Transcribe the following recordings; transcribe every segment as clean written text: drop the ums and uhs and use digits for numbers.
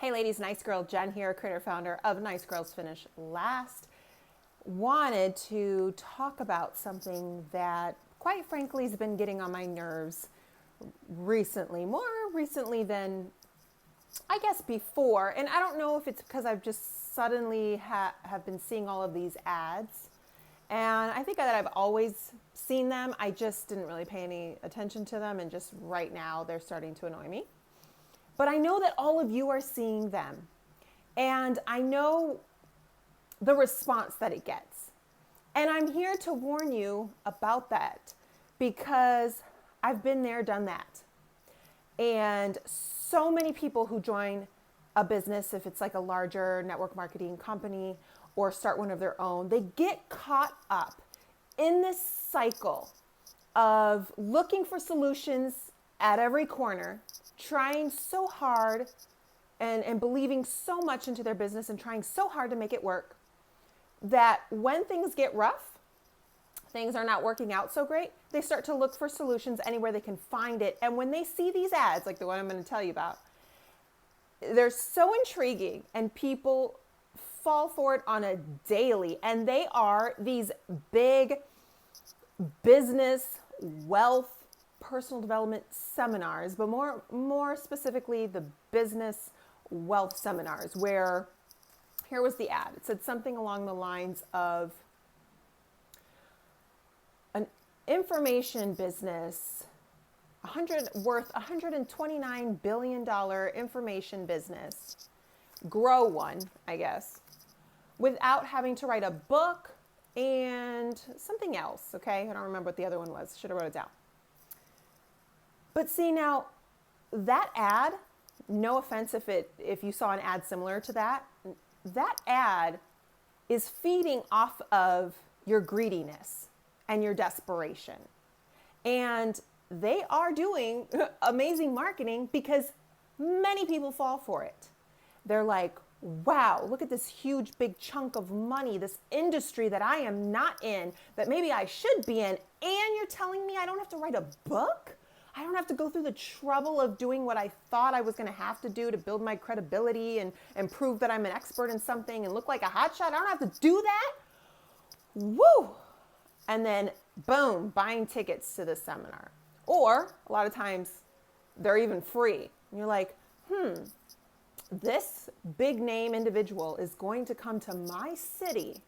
Hey ladies, Nice Girl Jen here, creator founder of Nice Girls Finish Last. Wanted to talk about something that quite frankly has been getting on my nerves recently, more recently than I guess before. And I don't know if it's because I've just suddenly have been seeing all of these ads. And I think that I've always seen them. I just didn't really pay any attention to them. And just right now they're starting to annoy me. But I know that all of you are seeing them. And I know the response that it gets. And I'm here to warn you about that because I've been there, done that. And so many people who join a business, if it's like a larger network marketing company or start one of their own, they get caught up in this cycle of looking for solutions at every corner, trying so hard and believing so much into their business and trying so hard to make it work that when things get rough, things are not working out so great, they start to look for solutions anywhere they can find it. And when they see these ads, like the one I'm going to tell you about, they're so intriguing and people fall for it on a daily. And they are these big business, wealth, personal development seminars, but more specifically the business wealth seminars, where here was the ad. It said something along the lines of an information business, worth $129 billion information business, grow one, I guess, without having to write a book and something else, okay? I don't remember what the other one was. Should have wrote it down. But see, now that ad, no offense if you saw an ad similar to that, that ad is feeding off of your greediness and your desperation. And they are doing amazing marketing because many people fall for it. They're like, wow, look at this huge big chunk of money, this industry that I am not in, that maybe I should be in. And you're telling me I don't have to write a book? I don't have to go through the trouble of doing what I thought I was going to have to do to build my credibility and prove that I'm an expert in something and look like a hotshot. I don't have to do that. Woo! And then boom, buying tickets to the seminar. Or a lot of times they're even free. And you're like, this big name individual is going to come to my city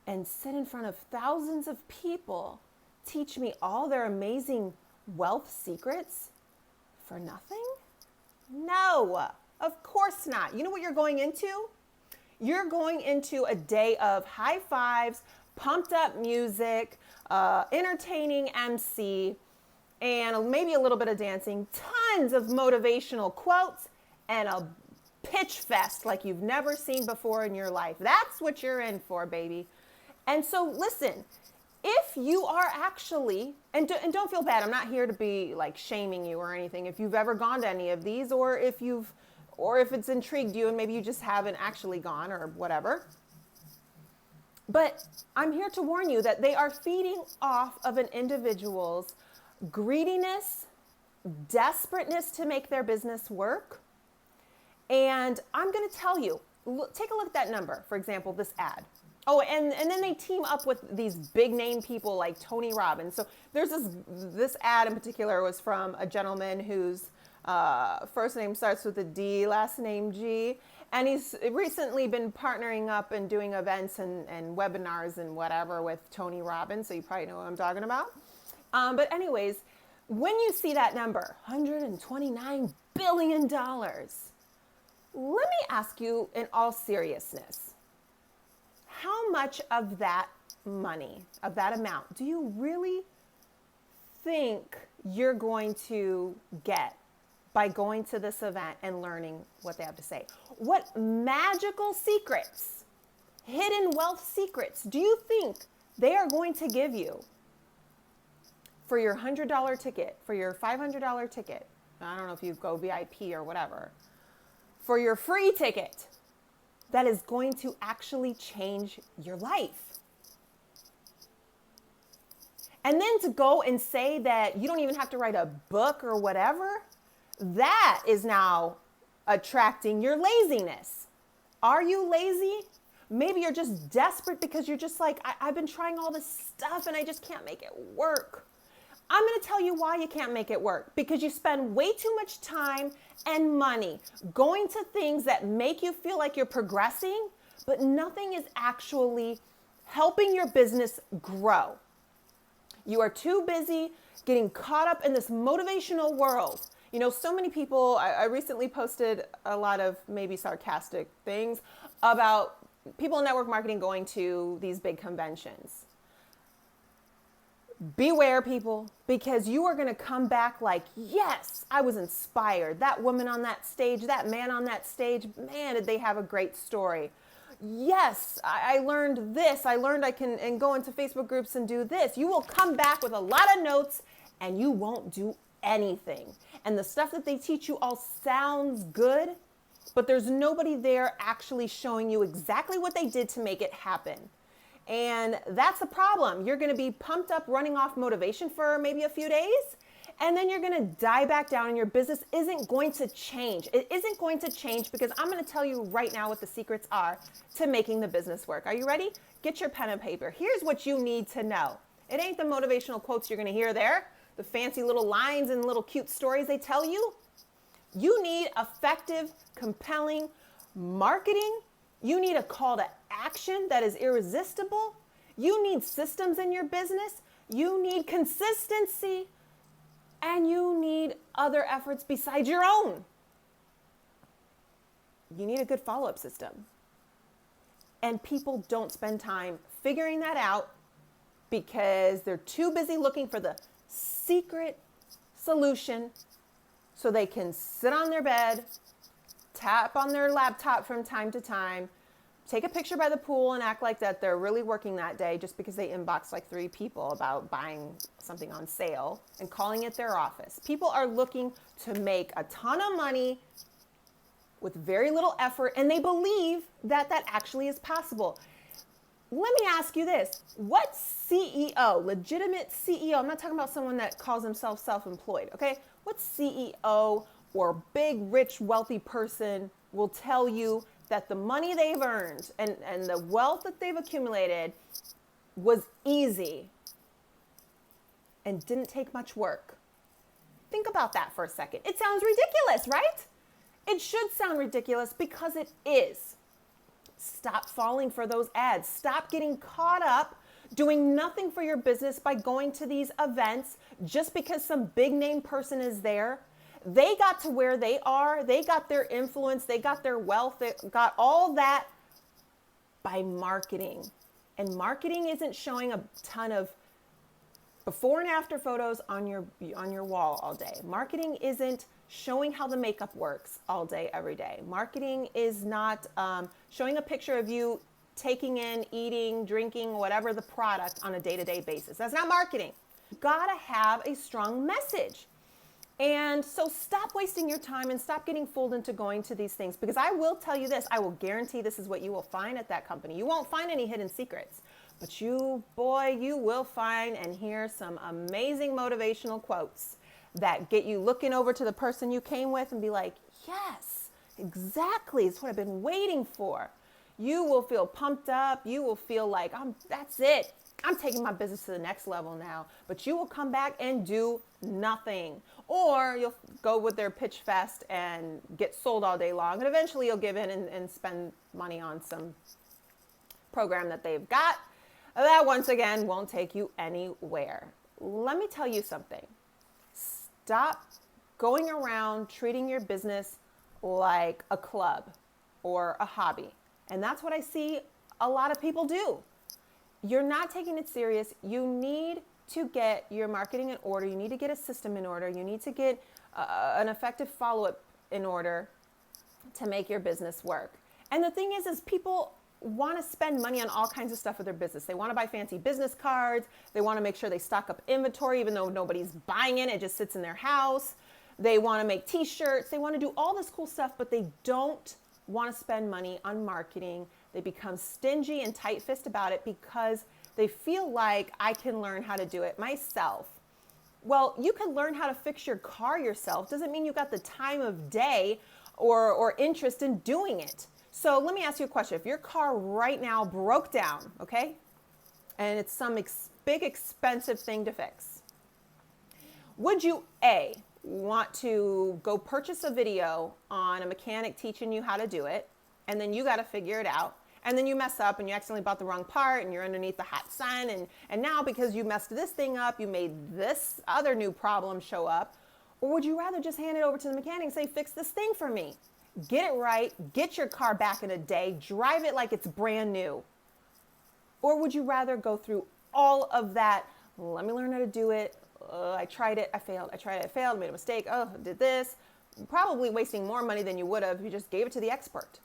and sit in front of thousands of people, teach me all their amazing wealth secrets for nothing? No, of course not. You know what you're going into? You're going into a day of high fives, pumped up music, entertaining MC, and maybe a little bit of dancing, tons of motivational quotes, and a pitch fest like you've never seen before in your life. That's what you're in for, baby. And so listen, if you are actually, and don't feel bad, I'm not here to be like shaming you or anything. If you've ever gone to any of these, or if it's intrigued you and maybe you just haven't actually gone or whatever. But I'm here to warn you that they are feeding off of an individual's greediness, desperateness to make their business work. And I'm going to tell you, take a look at that number. For example, this ad. Oh, and then they team up with these big name people like Tony Robbins. So there's this ad in particular was from a gentleman whose first name starts with a D, last name G. And he's recently been partnering up and doing events and webinars and whatever with Tony Robbins. So you probably know what I'm talking about. But anyways, when you see that number, $129 billion, let me ask you in all seriousness, how much of that money, of that amount, do you really think you're going to get by going to this event and learning what they have to say? What magical secrets, hidden wealth secrets, do you think they are going to give you for your $100 ticket, for your $500 ticket? I don't know if you go VIP or whatever. For your free ticket that is going to actually change your life. And then to go and say that you don't even have to write a book or whatever, that is now attracting your laziness. Are you lazy? Maybe you're just desperate because you're just like, I've been trying all this stuff and I just can't make it work. I'm going to tell you why you can't make it work. Because you spend way too much time and money going to things that make you feel like you're progressing, but nothing is actually helping your business grow. You are too busy getting caught up in this motivational world. You know, so many people, I recently posted a lot of maybe sarcastic things about people in network marketing going to these big conventions. Beware, people, because you are going to come back like, yes, I was inspired. That woman on that stage, that man on that stage, man, did they have a great story. Yes, I learned this. I learned I can and go into Facebook groups and do this. You will come back with a lot of notes and you won't do anything. And the stuff that they teach you all sounds good, but there's nobody there actually showing you exactly what they did to make it happen. And that's the problem. You're going to be pumped up running off motivation for maybe a few days, and then you're going to die back down and your business isn't going to change. It isn't going to change because I'm going to tell you right now what the secrets are to making the business work. Are you ready? Get your pen and paper. Here's what you need to know. It ain't the motivational quotes you're going to hear there, the fancy little lines and little cute stories they tell you. You need effective, compelling marketing. You need a call to action that is irresistible. You need systems in your business. You need consistency. And you need other efforts besides your own. You need a good follow-up system. And people don't spend time figuring that out because they're too busy looking for the secret solution so they can sit on their bed, tap on their laptop from time to time, take a picture by the pool and act like that they're really working that day just because they inboxed like 3 people about buying something on sale and calling it their office. People are looking to make a ton of money with very little effort, and they believe that that actually is possible. Let me ask you this. What CEO, legitimate CEO, I'm not talking about someone that calls himself self-employed, okay? What CEO or big, rich, wealthy person will tell you that the money they've earned and the wealth that they've accumulated was easy and didn't take much work? Think about that for a second. It sounds ridiculous, right? It should sound ridiculous because it is. Stop falling for those ads. Stop getting caught up doing nothing for your business by going to these events just because some big name person is there. They got to where they are. They got their influence. They got their wealth. They got all that by marketing. And marketing isn't showing a ton of before and after photos on your wall all day. Marketing isn't showing how the makeup works all day, every day. Marketing is not showing a picture of you taking in, eating, drinking, whatever the product on a day-to-day basis. That's not marketing. You gotta have a strong message. And so stop wasting your time and stop getting fooled into going to these things, because I will tell you this, I will guarantee this is what you will find at that company. You won't find any hidden secrets, but you will find and hear some amazing motivational quotes that get you looking over to the person you came with and be like, yes, exactly, it's what I've been waiting for. You will feel pumped up. You will feel like, that's it. I'm taking my business to the next level now. But you will come back and do nothing. Or you'll go with their pitch fest and get sold all day long. And eventually you'll give in and spend money on some program that they've got. That, once again, won't take you anywhere. Let me tell you something. Stop going around treating your business like a club or a hobby. And that's what I see a lot of people do. You're not taking it serious. You need to get your marketing in order. You need to get a system in order. You need to get an effective follow-up in order to make your business work. And the thing is people want to spend money on all kinds of stuff with their business. They want to buy fancy business cards. They want to make sure they stock up inventory, even though nobody's buying it. It just sits in their house. They want to make t-shirts. They want to do all this cool stuff, but they don't want to spend money on marketing. They become stingy and tight-fisted about it because they feel like, I can learn how to do it myself. Well, you can learn how to fix your car yourself. Doesn't mean you got the time of day or interest in doing it. So let me ask you a question. If your car right now broke down, okay, and it's some big expensive thing to fix, would you A, want to go purchase a video on a mechanic teaching you how to do it, and then you got to figure it out, and then you mess up and you accidentally bought the wrong part and you're underneath the hot sun, and now because you messed this thing up, you made this other new problem show up? Or would you rather just hand it over to the mechanic and say, fix this thing for me? Get it right, get your car back in a day, drive it like it's brand new. Or would you rather go through all of that, let me learn how to do it, I tried it, I failed, I tried it, I failed, made a mistake, oh, did this, probably wasting more money than you would have if you just gave it to the expert.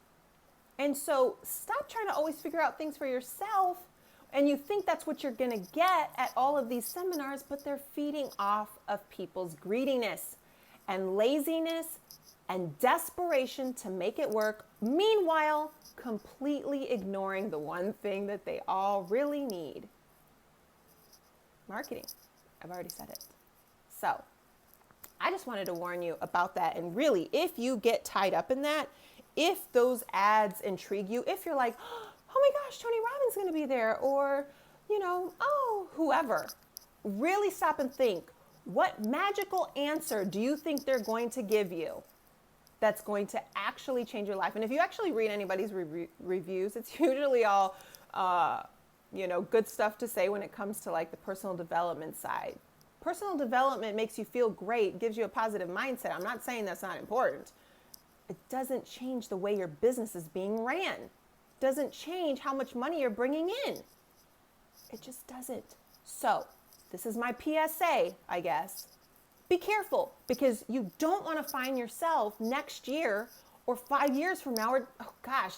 And so stop trying to always figure out things for yourself, and you think that's what you're gonna get at all of these seminars, but they're feeding off of people's greediness and laziness and desperation to make it work, meanwhile, completely ignoring the one thing that they all really need. Marketing. I've already said it. So I just wanted to warn you about that. And really, if you get tied up in that, if those ads intrigue you, if you're like, oh my gosh, Tony Robbins is going to be there, or, oh, whoever, really stop and think, what magical answer do you think they're going to give you that's going to actually change your life? And if you actually read anybody's reviews, it's usually all, good stuff to say when it comes to like the personal development side. Personal development makes you feel great, gives you a positive mindset. I'm not saying that's not important. It doesn't change the way your business is being ran. It doesn't change how much money you're bringing in. It just doesn't. So this is my PSA, I guess. Be careful, because you don't want to find yourself next year or 5 years from now, or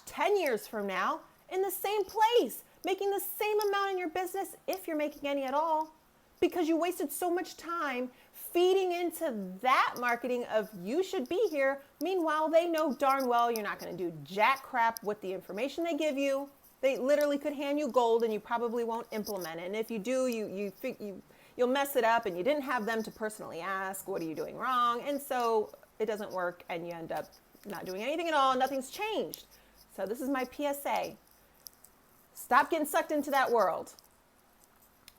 10 years from now in the same place, making the same amount in your business, if you're making any at all, because you wasted so much time feeding into that marketing of you should be here. Meanwhile, they know darn well you're not going to do jack crap with the information they give you. They literally could hand you gold and you probably won't implement it. And if you do, you'll mess it up, and you didn't have them to personally ask, what are you doing wrong? And so it doesn't work, and you end up not doing anything at all. Nothing's changed. So this is my PSA. Stop getting sucked into that world.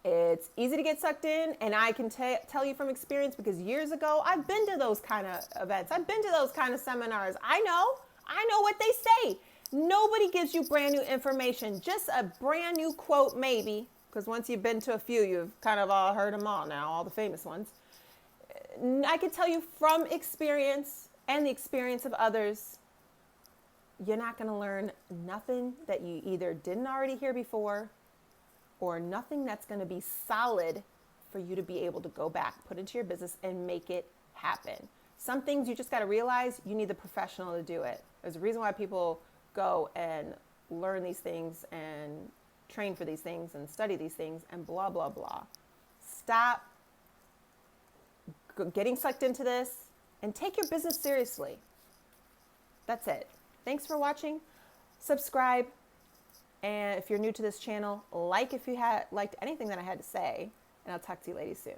It's easy to get sucked in, and I can tell you from experience, because years ago, I've been to those kind of events. I've been to those kind of seminars. I know what they say. Nobody gives you brand new information, just a brand new quote maybe, because once you've been to a few, you've kind of all heard them all now, all the famous ones. I can tell you from experience and the experience of others, you're not going to learn nothing that you either didn't already hear before, or nothing that's going to be solid for you to be able to go back, put into your business, and make it happen. Some things you just got to realize you need the professional to do it. There's a reason why people go and learn these things and train for these things and study these things and blah, blah, blah. Stop getting sucked into this and take your business seriously. That's it. Thanks for watching. Subscribe. And if you're new to this channel, like if you had liked anything that I had to say, and I'll talk to you ladies soon.